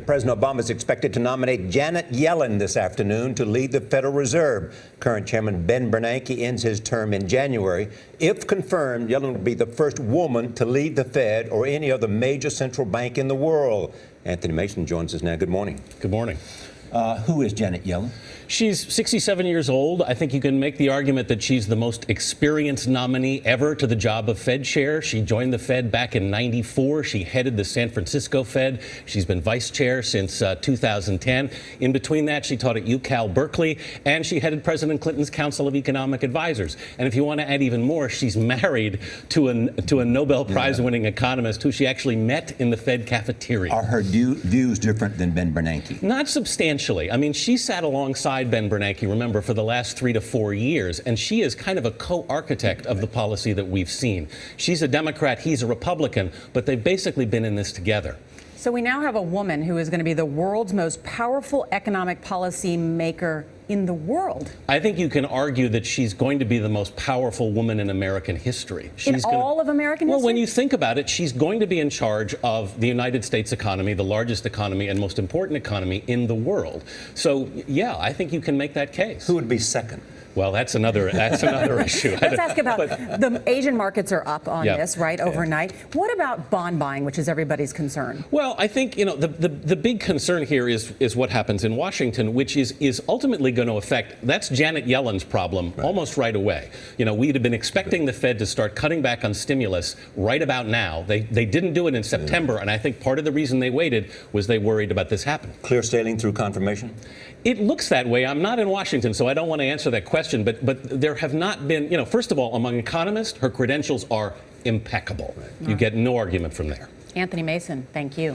President Obama is expected to nominate Janet Yellen this afternoon to lead the Federal Reserve. Current Chairman Ben Bernanke ends his term in January. If confirmed, Yellen will be the first woman to lead the Fed or any other major central bank in the world. Anthony Mason joins us now. Good morning. Good morning. Who is Janet Yellen? She's 67 years old. I think you can make the argument that she's the most experienced nominee ever to the job of Fed chair. She joined the Fed back in '94. She headed the San Francisco Fed. She's been vice chair since 2010. In between that, she taught at UCal Berkeley, and she headed President Clinton's Council of Economic Advisors. And if you want to add even more, she's married to a Nobel Prize-winning economist who she actually met in the Fed cafeteria. Are her views different than Ben Bernanke? Not substantially. I mean, she sat alongside Ben Bernanke, remember, for the last 3 to 4 years, and she is kind of a co-architect of the policy that we've seen. She's a Democrat, he's a Republican, but they've basically been in this together. So we now have a woman who is going to be the world's most powerful economic policy maker in the world. I think you can argue that she's going to be the most powerful woman in American history. In all of American history? Well, when you think about it, she's going to be in charge of the United States economy, the largest economy and most important economy in the world. So, yeah, I think you can make that case. Who would be second? Well, that's another issue. Let's ask about the Asian markets are up on this, right, overnight. What about bond buying, which is everybody's concern? Well, I think, the big concern here is what happens in Washington, which is ultimately going to affect, that's Janet Yellen's problem almost right away. We'd have been expecting the Fed to start cutting back on stimulus right about now. They didn't do it in September, and I think part of the reason they waited was they worried about this happening. Clear sailing through confirmation? It looks that way. I'm not in Washington, so I don't want to answer that question. But there have not been, first of all, among economists, her credentials are impeccable. You get no argument from there. Anthony Mason, thank you.